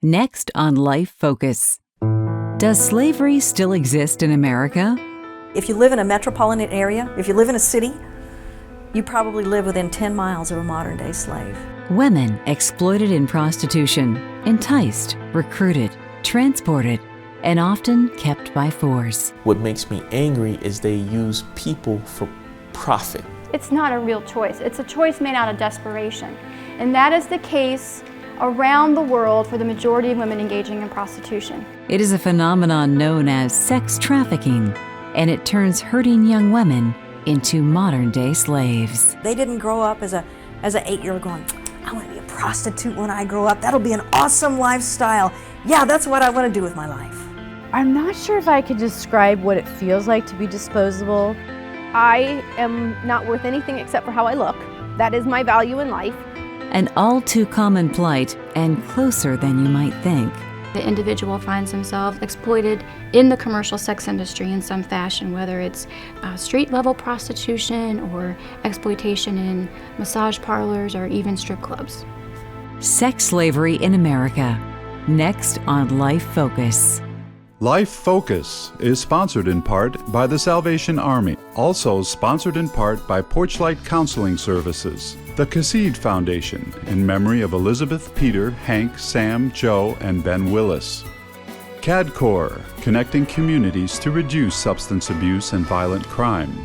Next on Life Focus. Does slavery still exist in America? If you live in a metropolitan area, if you live in a city, you probably live within 10 miles of a modern-day slave. Women exploited in prostitution, enticed, recruited, transported, and often kept by force. What makes me angry is they use people for profit. It's not a real choice. It's a choice made out of desperation. And that is the case around the world for the majority of women engaging in prostitution. It is a phenomenon known as sex trafficking, and it turns hurting young women into modern-day slaves. They didn't grow up as an 8-year-old going, I want to be a prostitute when I grow up. That'll be an awesome lifestyle. Yeah, that's what I want to do with my life. I'm not sure if I could describe what it feels like to be disposable. I am not worth anything except for how I look. That is my value in life. An all too common plight, and closer than you might think. The individual finds themselves exploited in the commercial sex industry in some fashion, whether it's street-level prostitution or exploitation in massage parlors or even strip clubs. Sex slavery in America. Next on Life Focus. Life Focus is sponsored in part by the Salvation Army, also sponsored in part by Porchlight Counseling Services, the Cassid Foundation in memory of Elizabeth, Peter, Hank, Sam, Joe, and Ben Willis, CADCOR, connecting communities to reduce substance abuse and violent crime,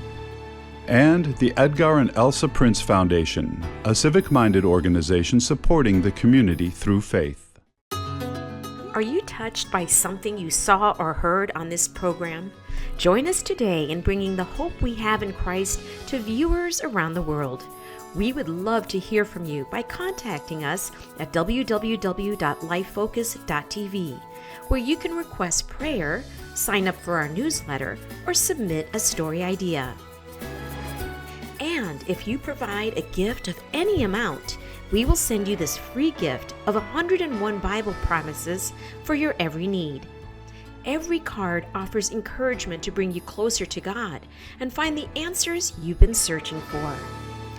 and the Edgar and Elsa Prince Foundation, a civic-minded organization supporting the community through faith. Are you touched by something you saw or heard on this program? Join us today in bringing the hope we have in Christ to viewers around the world. We would love to hear from you by contacting us at www.lifefocus.tv, where you can request prayer, sign up for our newsletter, or submit a story idea. And if you provide a gift of any amount, we will send you this free gift of 101 Bible promises for your every need. Every card offers encouragement to bring you closer to God and find the answers you've been searching for.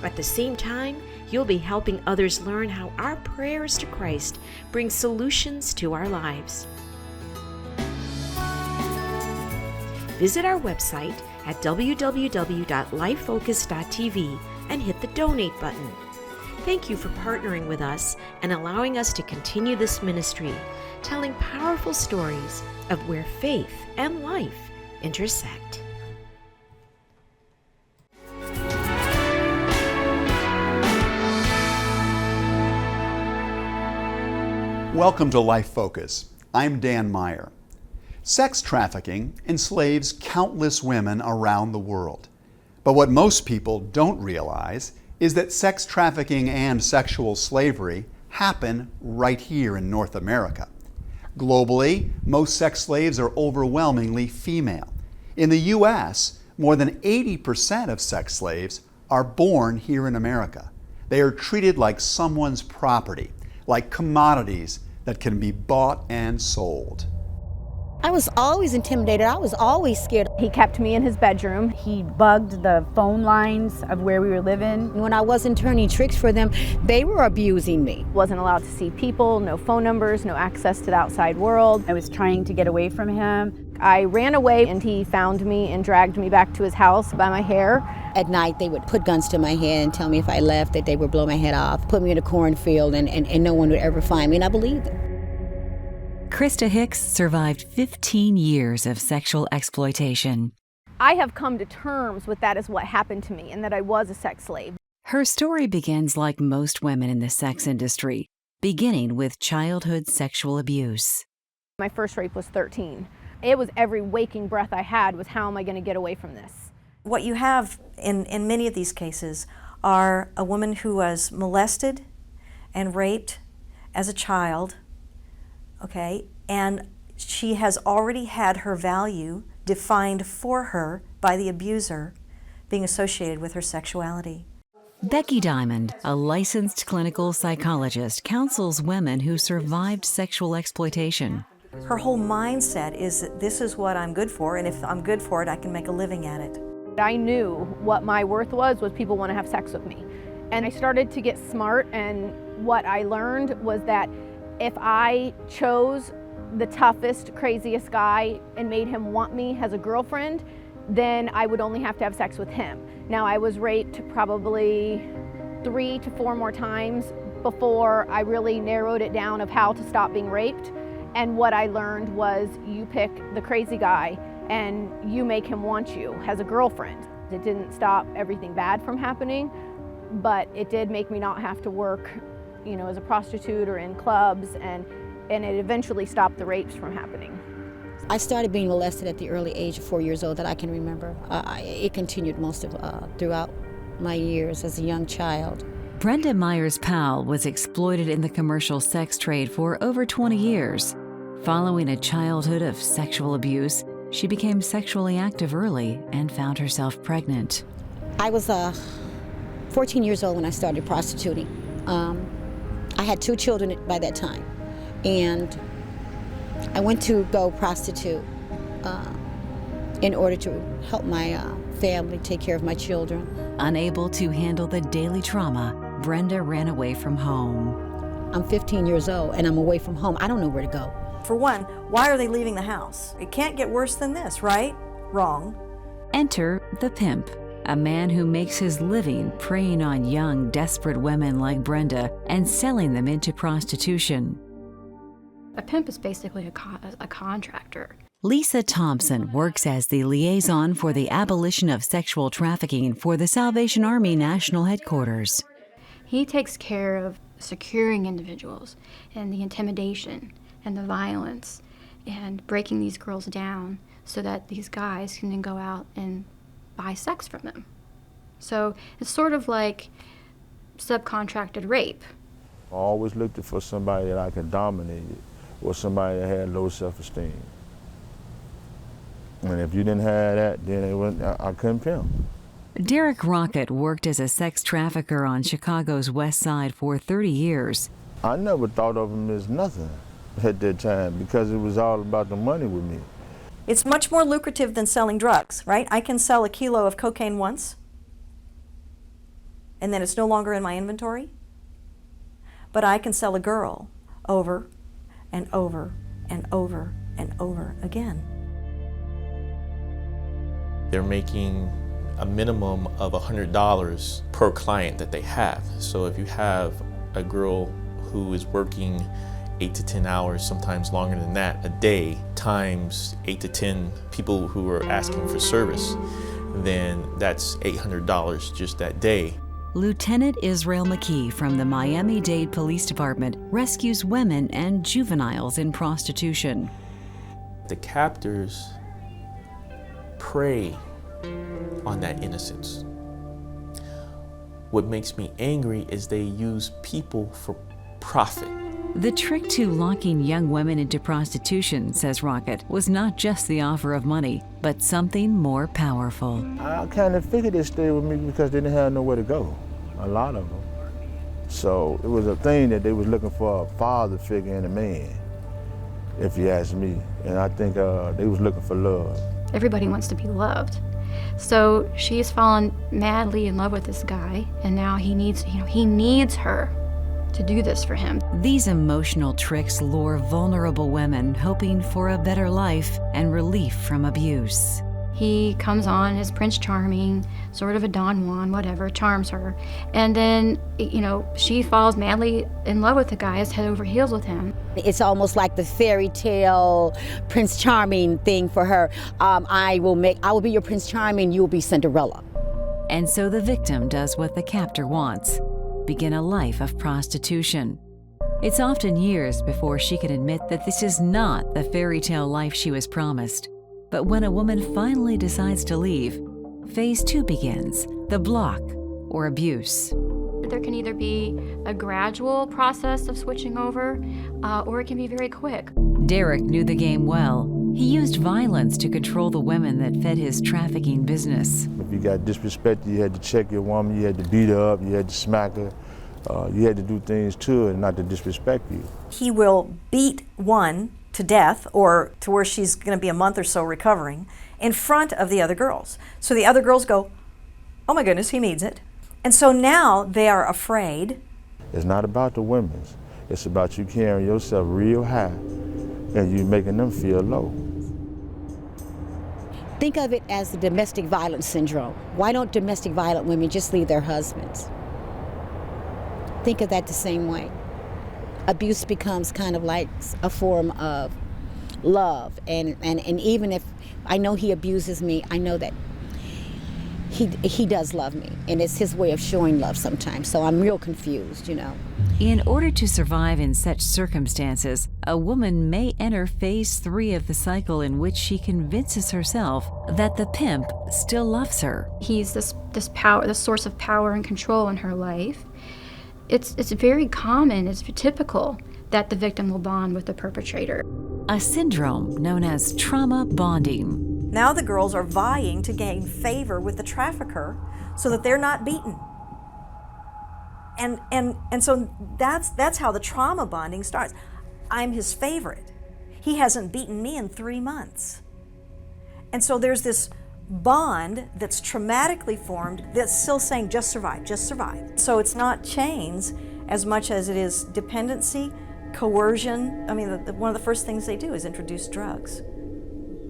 At the same time, you'll be helping others learn how our prayers to Christ bring solutions to our lives. Visit our website at www.lifefocus.tv and hit the donate button. Thank you for partnering with us and allowing us to continue this ministry, telling powerful stories of where faith and life intersect. Welcome to Life Focus. I'm Dan Meyer. Sex trafficking enslaves countless women around the world. But what most people don't realize is that sex trafficking and sexual slavery happen right here in North America. Globally, most sex slaves are overwhelmingly female. In the U.S., more than 80% of sex slaves are born here in America. They are treated like someone's property, like commodities that can be bought and sold. I was always intimidated. I was always scared. He kept me in his bedroom. He bugged the phone lines of where we were living. When I wasn't turning tricks for them, they were abusing me. Wasn't allowed to see people, no phone numbers, no access to the outside world. I was trying to get away from him. I ran away and he found me and dragged me back to his house by my hair. At night, they would put guns to my head and tell me if I left that they would blow my head off, put me in a cornfield and no one would ever find me, and I believed them. Krista Hicks survived 15 years of sexual exploitation. I have come to terms with that as what happened to me and that I was a sex slave. Her story begins like most women in the sex industry, beginning with childhood sexual abuse. My first rape was 13. It was every waking breath I had was, how am I going to get away from this? What you have in many of these cases are a woman who was molested and raped as a child, okay, and she has already had her value defined for her by the abuser being associated with her sexuality. Becky Diamond, a licensed clinical psychologist, counsels women who survived sexual exploitation. Her whole mindset is that this is what I'm good for, and if I'm good for it, I can make a living at it. I knew what my worth was people want to have sex with me. And I started to get smart, and what I learned was that If I chose the toughest, craziest guy and made him want me as a girlfriend, then I would only have to have sex with him. Now, I was raped probably 3 to 4 more times before I really narrowed it down of how to stop being raped. And what I learned was you pick the crazy guy and you make him want you as a girlfriend. It didn't stop everything bad from happening, but it did make me not have to work, you know, as a prostitute or in clubs, and it eventually stopped the rapes from happening. I started being molested at the early age of 4 years old that I can remember. It continued most of throughout my years as a young child. Brenda Myers-Powell was exploited in the commercial sex trade for over 20 years. Following a childhood of sexual abuse, she became sexually active early and found herself pregnant. I was 14 years old when I started prostituting. I had 2 children by that time, and I went to go prostitute in order to help my family take care of my children. Unable to handle the daily trauma, Brenda ran away from home. I'm 15 years old and I'm away from home. I don't know where to go. For one, why are they leaving the house? It can't get worse than this, right? Wrong. Enter the pimp, a man who makes his living preying on young, desperate women like Brenda and selling them into prostitution. A pimp is basically a contractor. Lisa Thompson works as the liaison for the abolition of sexual trafficking for the Salvation Army National Headquarters. He takes care of securing individuals and the intimidation and the violence and breaking these girls down so that these guys can then go out and buy sex from them. So it's sort of like subcontracted rape. I always looked for somebody that I could dominate or somebody that had low self-esteem. And if you didn't have that, then I couldn't pimp. Derek Rocket worked as a sex trafficker on Chicago's West Side for 30 years. I never thought of him as nothing at that time because it was all about the money with me. It's much more lucrative than selling drugs, right? I can sell a kilo of cocaine once, and then it's no longer in my inventory. But I can sell a girl over and over and over and over again. They're making a minimum of $100 per client that they have. So if you have a girl who is working 8 to 10 hours, sometimes longer than that, a day, times 8 to 10 people who are asking for service, then that's $800 just that day. Lieutenant Israel McKee from the Miami-Dade Police Department rescues women and juveniles in prostitution. The captors prey on that innocence. What makes me angry is they use people for profit. The trick to locking young women into prostitution, says Rocket, was not just the offer of money, but something more powerful. I kind of figured they stayed with me because they didn't have nowhere to go, a lot of them. So it was a thing that they was looking for a father figure in a man, if you ask me. And I think they was looking for love. Everybody wants to be loved. So she's fallen madly in love with this guy, and now he needs her to do this for him. These emotional tricks lure vulnerable women hoping for a better life and relief from abuse. He comes on as Prince Charming, sort of a Don Juan, whatever, charms her. And then, she falls madly in love with the guy, is head over heels with him. It's almost like the fairy tale Prince Charming thing for her. I will be your Prince Charming, you will be Cinderella. And so the victim does what the captor wants, begin a life of prostitution. It's often years before she can admit that this is not the fairy tale life she was promised. But when a woman finally decides to leave, phase 2 begins, the block or abuse. There can either be a gradual process of switching over, or it can be very quick. Derek knew the game well. He used violence to control the women that fed his trafficking business. If you got disrespected, you had to check your woman, you had to beat her up, you had to smack her. You had to do things to her not to disrespect you. He will beat one to death, or to where she's going to be a month or so recovering, in front of the other girls. So the other girls go, oh my goodness, he needs it. And so now they are afraid. It's not about the women. It's about you carrying yourself real high and you making them feel low. Think of it as the domestic violence syndrome. Why don't domestic violent women just leave their husbands? Think of that the same way. Abuse becomes kind of like a form of love, and even if I know he abuses me, I know that he does love me, and it's his way of showing love sometimes, so I'm real confused, you know. In order to survive in such circumstances, a woman may enter phase 3 of the cycle, in which she convinces herself that the pimp still loves her. He's this power, the source of power and control in her life. It's very common, it's typical that the victim will bond with the perpetrator. A syndrome known as trauma bonding. Now the girls are vying to gain favor with the trafficker so that they're not beaten. And so that's how the trauma bonding starts. I'm his favorite. He hasn't beaten me in 3 months. And so there's this bond that's traumatically formed that's still saying, just survive, just survive. So it's not chains as much as it is dependency, coercion. I mean, one of the first things they do is introduce drugs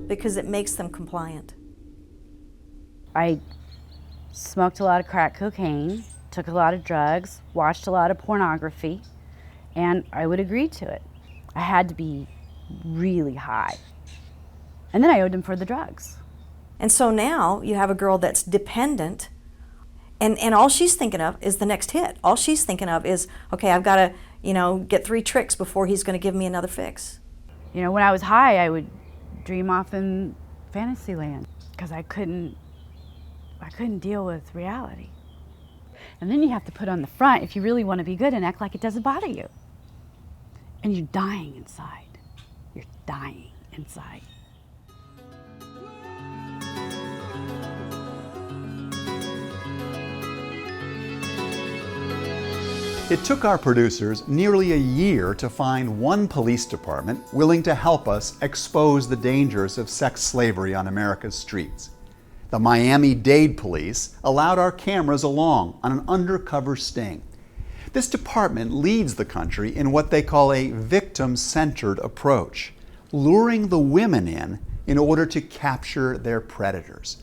because it makes them compliant. I smoked a lot of crack cocaine, took a lot of drugs, watched a lot of pornography, and I would agree to it. I had to be really high. And then I owed him for the drugs. And so now you have a girl that's dependent, and all she's thinking of is the next hit. All she's thinking of is, okay, I've got to, get 3 tricks before he's going to give me another fix. When I was high, I would dream off in fantasy land because I couldn't deal with reality. And then you have to put on the front if you really want to be good and act like it doesn't bother you. And you're dying inside. You're dying inside. It took our producers nearly a year to find one police department willing to help us expose the dangers of sex slavery on America's streets. The Miami-Dade police allowed our cameras along on an undercover sting. This department leads the country in what they call a victim-centered approach, luring the women in order to capture their predators.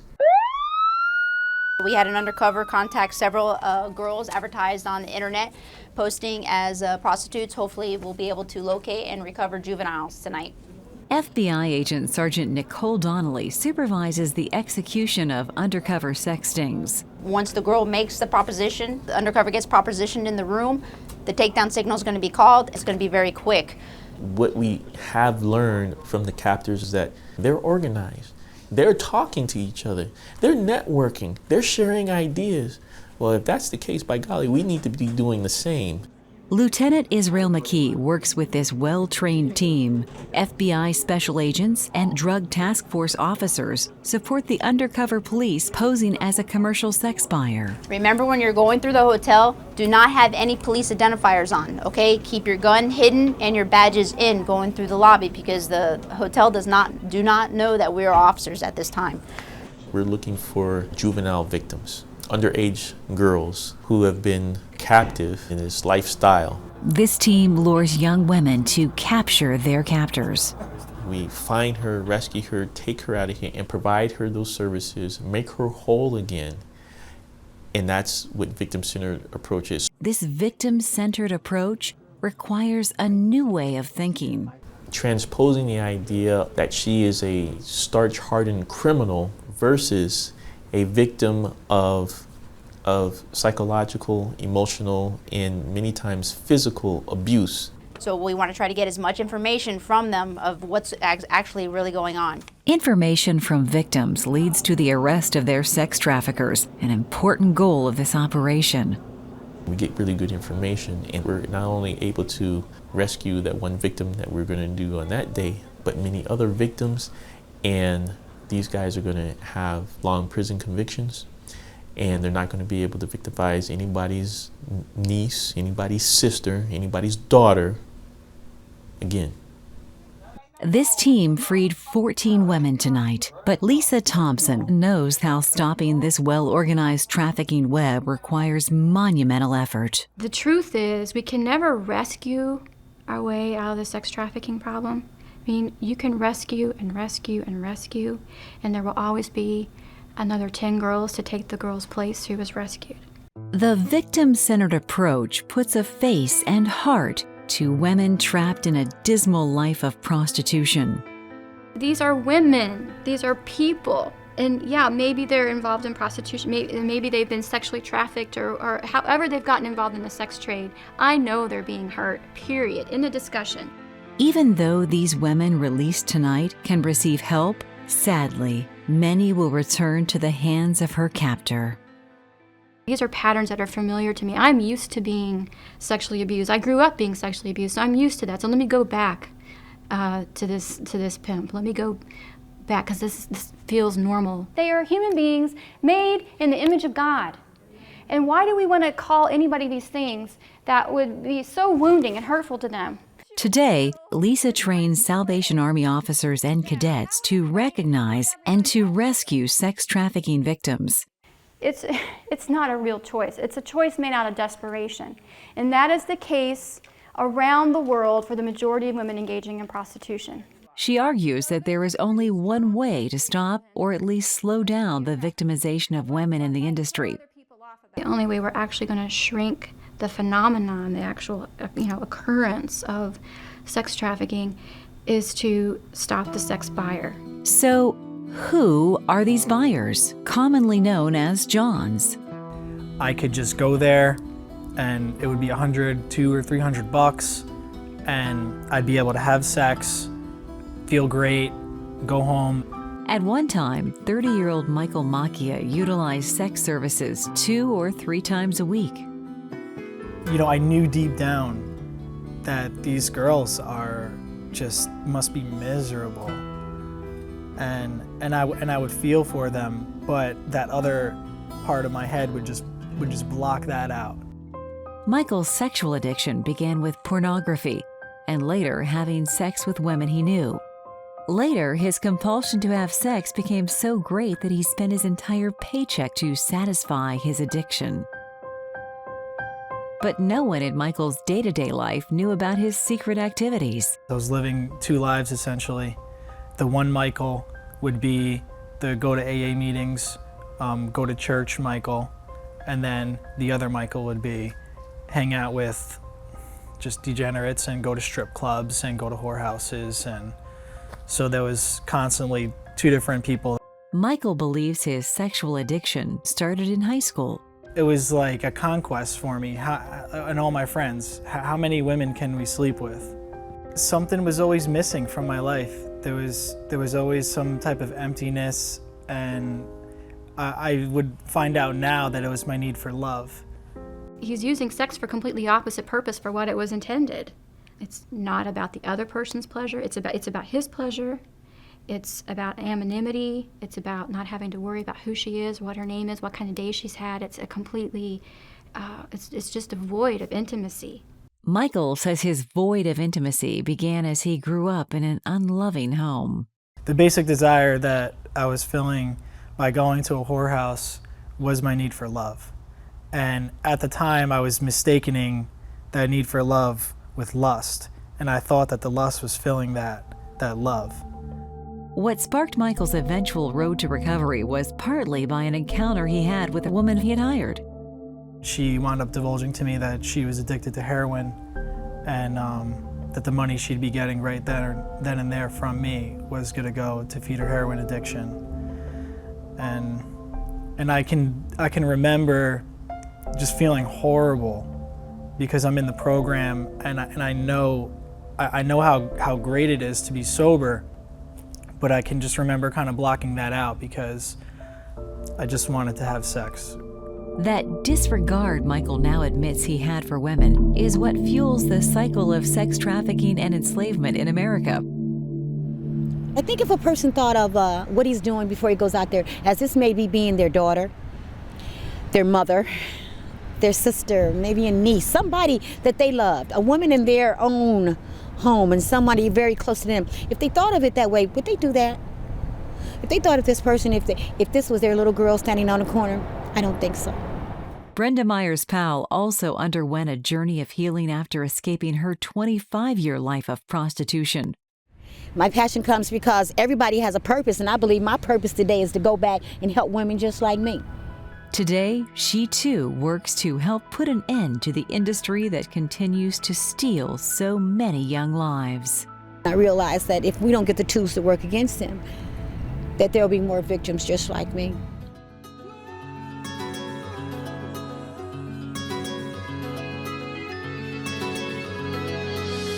We had an undercover contact several girls advertised on the internet, posting as prostitutes. Hopefully we'll be able to locate and recover juveniles tonight. FBI agent Sergeant Nicole Donnelly supervises the execution of undercover sex stings. Once the girl makes the proposition, the undercover gets propositioned in the room, the takedown signal is going to be called. It's going to be very quick. What we have learned from the captors is that they're organized. They're talking to each other. They're networking. They're sharing ideas. Well, if that's the case, by golly, we need to be doing the same. Lieutenant Israel McKee works with this well-trained team. FBI special agents and drug task force officers support the undercover police posing as a commercial sex buyer. Remember, when you're going through the hotel, do not have any police identifiers on, okay? Keep your gun hidden and your badges in going through the lobby, because the hotel do not know that we are officers at this time. We're looking for juvenile victims, underage girls who have been captive in this lifestyle. This team lures young women to capture their captors. We find her, rescue her, take her out of here, and provide her those services, make her whole again. And that's what victim-centered approach is. This victim-centered approach requires a new way of thinking. Transposing the idea that she is a starch-hardened criminal versus a victim of psychological, emotional, and many times physical abuse. So we want to try to get as much information from them of what's actually really going on. Information from victims leads to the arrest of their sex traffickers, an important goal of this operation. We get really good information, and we're not only able to rescue that one victim that we're going to do on that day, but many other victims, and these guys are going to have long prison convictions, and they're not going to be able to victimize anybody's niece, anybody's sister, anybody's daughter again. This team freed 14 women tonight, but Lisa Thompson knows how stopping this well-organized trafficking web requires monumental effort. The truth is, we can never rescue our way out of the sex trafficking problem. I mean, you can rescue and rescue and rescue, and there will always be another 10 girls to take the girl's place who was rescued. The victim-centered approach puts a face and heart to women trapped in a dismal life of prostitution. These are women. These are people. And yeah, maybe they're involved in prostitution. Maybe they've been sexually trafficked or however they've gotten involved in the sex trade. I know they're being hurt, period, in the discussion. Even though these women released tonight can receive help, sadly, many will return to the hands of her captor. These are patterns that are familiar to me. I'm used to being sexually abused. I grew up being sexually abused, so I'm used to that. So let me go back to this pimp. Let me go back, because this feels normal. They are human beings made in the image of God. And why do we want to call anybody these things that would be so wounding and hurtful to them? Today, Lisa trains Salvation Army officers and cadets to recognize and to rescue sex trafficking victims. It's not a real choice. It's a choice made out of desperation. And that is the case around the world for the majority of women engaging in prostitution. She argues that there is only one way to stop or at least slow down the victimization of women in the industry. The only way we're actually going to shrink the phenomenon, the actual occurrence of sex trafficking, is to stop the sex buyer. So, who are these buyers, commonly known as Johns? I could just go there and it would be $100, $200 or $300, and I'd be able to have sex, feel great, go home. At one time, 30-year-old Michael Macchia utilized sex services 2 or 3 times a week. You know, I knew deep down that these girls must be miserable. And I would feel for them, but that other part of my head would just block that out. Michael's sexual addiction began with pornography, and later having sex with women he knew. Later, his compulsion to have sex became so great that he spent his entire paycheck to satisfy his addiction. But no one in Michael's day-to-day life knew about his secret activities. I was living 2 lives, essentially. The one Michael would be the go to AA meetings, go to church Michael, and then the other Michael would be hang out with just degenerates and go to strip clubs and go to whorehouses. And so there was constantly 2 different people. Michael believes his sexual addiction started in high school. It was like a conquest for me and all my friends. How many women can we sleep with? Something was always missing from my life. There was always some type of emptiness, and I would find out now that it was my need for love. He's using sex for completely opposite purpose for what it was intended. It's not about the other person's pleasure. It's about his pleasure. It's about anonymity. It's about not having to worry about who she is, what her name is, what kind of day she's had. It's a completely, it's just a void of intimacy. Michael says his void of intimacy began as he grew up in an unloving home. The basic desire that I was filling by going to a whorehouse was my need for love. And at the time, I was mistaking that need for love with lust. And I thought that the lust was filling that love. What sparked Michael's eventual road to recovery was partly by an encounter he had with a woman he had hired. She wound up divulging to me that she was addicted to heroin, and that the money she'd be getting right then and there from me was going to go to feed her heroin addiction. And I can remember just feeling horrible because I'm in the program, and I know how great it is to be sober, but I can just remember kind of blocking that out because I just wanted to have sex. That disregard Michael now admits he had for women is what fuels the cycle of sex trafficking and enslavement in America. I think if a person thought of what he's doing before he goes out there, as this may be being their daughter, their mother, their sister, maybe a niece, somebody that they loved, a woman in their own home and somebody very close to them, if they thought of it that way, would they do that? If they thought of this person, if this was their little girl standing on the corner, I don't think so. Brenda Myers-Powell also underwent a journey of healing after escaping her 25-year life of prostitution. My passion comes because everybody has a purpose, and I believe my purpose today is to go back and help women just like me. Today, she too works to help put an end to the industry that continues to steal so many young lives. I realize that if we don't get the tools to work against them, that there'll be more victims just like me.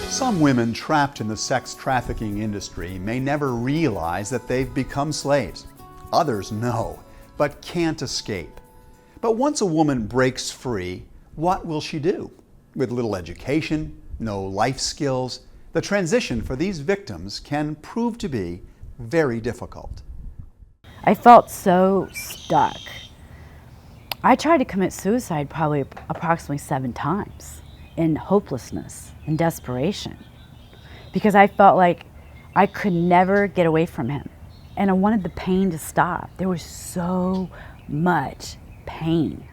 Some women trapped in the sex trafficking industry may never realize that they've become slaves. Others know, but can't escape. But once a woman breaks free, what will she do? With little education, no life skills, the transition for these victims can prove to be very difficult. I felt so stuck. I tried to commit suicide probably approximately 7 times in hopelessness and desperation because I felt like I could never get away from him. And I wanted the pain to stop. There was so much pain.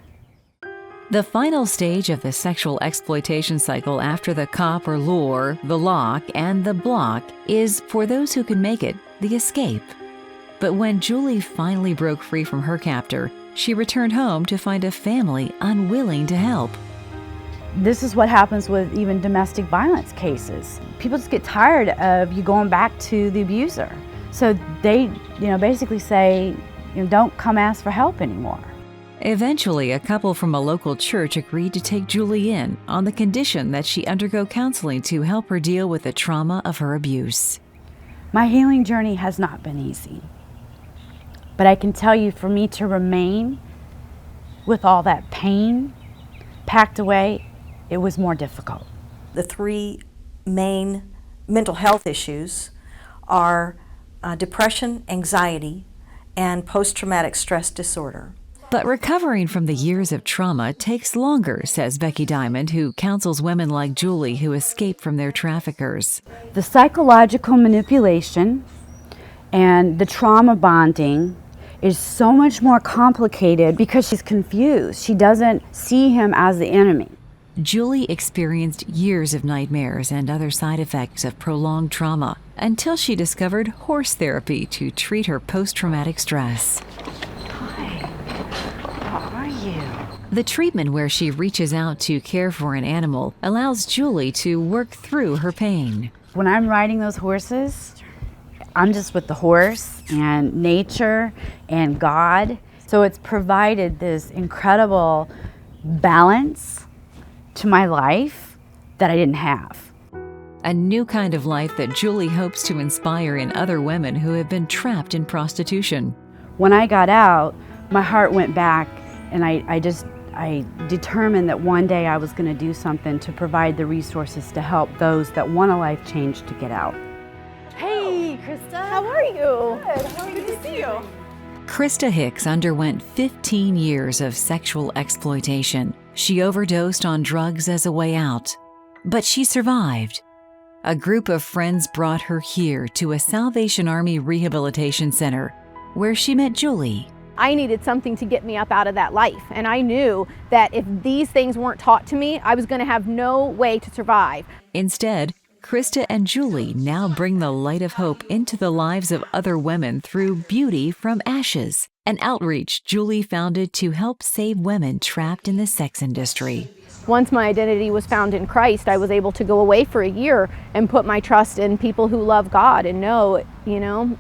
The final stage of the sexual exploitation cycle after the cop or lure, the lock, and the block is, for those who can make it, the escape. But when Julie finally broke free from her captor, she returned home to find a family unwilling to help. This is what happens with even domestic violence cases. People just get tired of you going back to the abuser. So they, basically say, don't come ask for help anymore. Eventually, a couple from a local church agreed to take Julie in on the condition that she undergo counseling to help her deal with the trauma of her abuse. My healing journey has not been easy. But I can tell you, for me to remain with all that pain packed away, it was more difficult. The 3 main mental health issues are depression, anxiety, and post-traumatic stress disorder. But recovering from the years of trauma takes longer, says Becky Diamond, who counsels women like Julie who escape from their traffickers. The psychological manipulation and the trauma bonding is so much more complicated because she's confused. She doesn't see him as the enemy. Julie experienced years of nightmares and other side effects of prolonged trauma until she discovered horse therapy to treat her post-traumatic stress. The treatment, where she reaches out to care for an animal, allows Julie to work through her pain. When I'm riding those horses, I'm just with the horse and nature and God. So it's provided this incredible balance to my life that I didn't have. A new kind of life that Julie hopes to inspire in other women who have been trapped in prostitution. When I got out, my heart went back, and I determined that one day I was going to do something to provide the resources to help those that want a life change to get out. Hey, Krista. How are you? Good. Good to see you. Krista Hicks underwent 15 years of sexual exploitation. She overdosed on drugs as a way out, but she survived. A group of friends brought her here to a Salvation Army rehabilitation center, where she met Julie. I needed something to get me up out of that life, and I knew that if these things weren't taught to me, I was going to have no way to survive. Instead, Krista and Julie now bring the light of hope into the lives of other women through Beauty from Ashes, an outreach Julie founded to help save women trapped in the sex industry. Once my identity was found in Christ, I was able to go away for a year and put my trust in people who love God and know,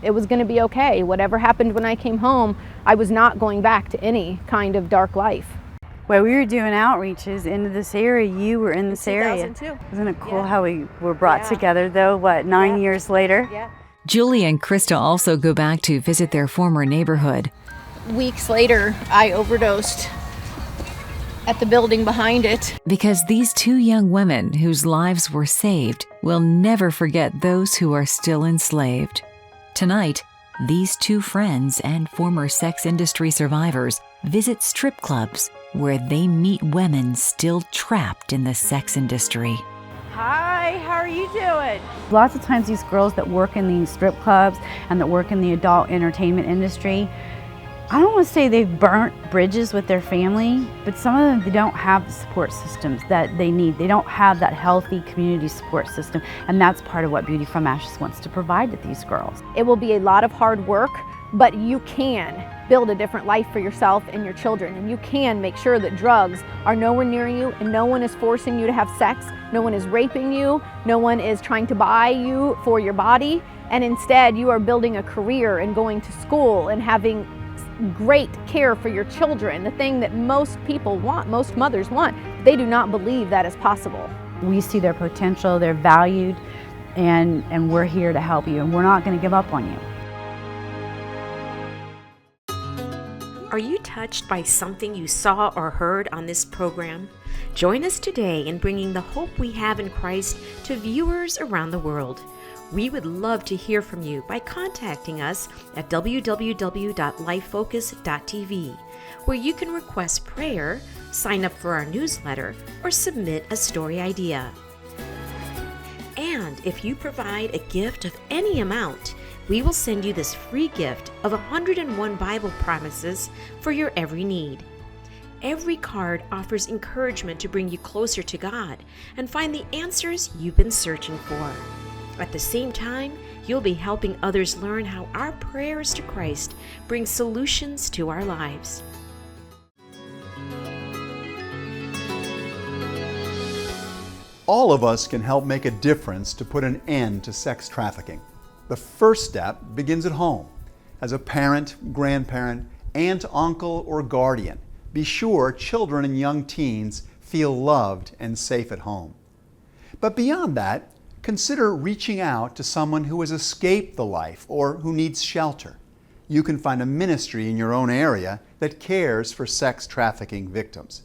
it was going to be okay. Whatever happened when I came home, I was not going back to any kind of dark life. Well, we were doing outreaches into this area. You were in this area. 2002. Isn't it cool how we were brought together, though, 9 years later? Yeah. Julie and Krista also go back to visit their former neighborhood. Weeks later, I overdosed at the building behind it. Because these 2 young women whose lives were saved will never forget those who are still enslaved. Tonight, these 2 friends and former sex industry survivors visit strip clubs where they meet women still trapped in the sex industry. Hi, how are you doing? Lots of times these girls that work in these strip clubs and that work in the adult entertainment industry, I don't want to say they've burnt bridges with their family, but some of them, they don't have the support systems that they need. They don't have that healthy community support system, and that's part of what Beauty from Ashes wants to provide to these girls. It will be a lot of hard work, but you can build a different life for yourself and your children, and you can make sure that drugs are nowhere near you and no one is forcing you to have sex, no one is raping you, no one is trying to buy you for your body, and instead you are building a career and going to school and having great care for your children, the thing that most people want, most mothers want. They do not believe that is possible. We see their potential, they're valued, and we're here to help you, and we're not going to give up on you. Are you touched by something you saw or heard on this program? Join us today in bringing the hope we have in Christ to viewers around the world. We would love to hear from you by contacting us at www.lifefocus.tv, where you can request prayer, sign up for our newsletter, or submit a story idea. And if you provide a gift of any amount, we will send you this free gift of 101 Bible promises for your every need. Every card offers encouragement to bring you closer to God and find the answers you've been searching for. At the same time, you'll be helping others learn how our prayers to Christ bring solutions to our lives. All of us can help make a difference to put an end to sex trafficking. The first step begins at home. As a parent, grandparent, aunt, uncle, or guardian, be sure children and young teens feel loved and safe at home. But beyond that, consider reaching out to someone who has escaped the life or who needs shelter. You can find a ministry in your own area that cares for sex trafficking victims.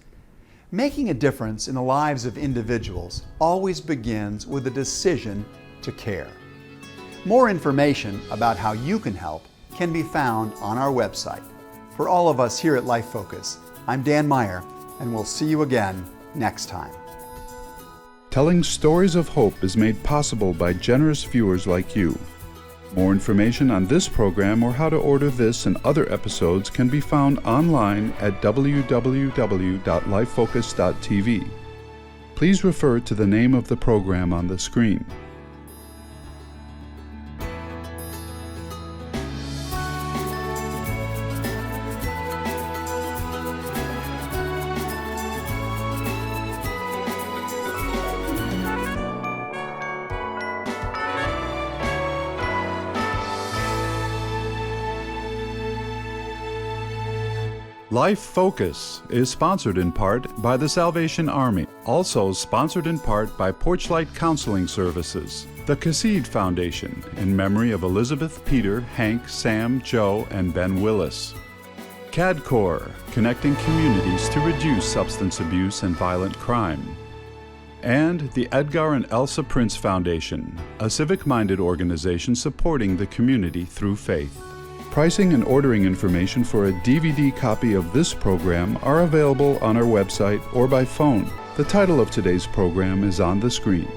Making a difference in the lives of individuals always begins with a decision to care. More information about how you can help can be found on our website. For all of us here at Life Focus, I'm Dan Meyer, and we'll see you again next time. Telling stories of hope is made possible by generous viewers like you. More information on this program or how to order this and other episodes can be found online at www.lifefocus.tv. Please refer to the name of the program on the screen. Life Focus is sponsored in part by the Salvation Army, also sponsored in part by Porchlight Counseling Services, the Cassid Foundation in memory of Elizabeth, Peter, Hank, Sam, Joe, and Ben Willis, CADCOR, connecting communities to reduce substance abuse and violent crime, and the Edgar and Elsa Prince Foundation, a civic-minded organization supporting the community through faith. Pricing and ordering information for a DVD copy of this program are available on our website or by phone. The title of today's program is on the screen.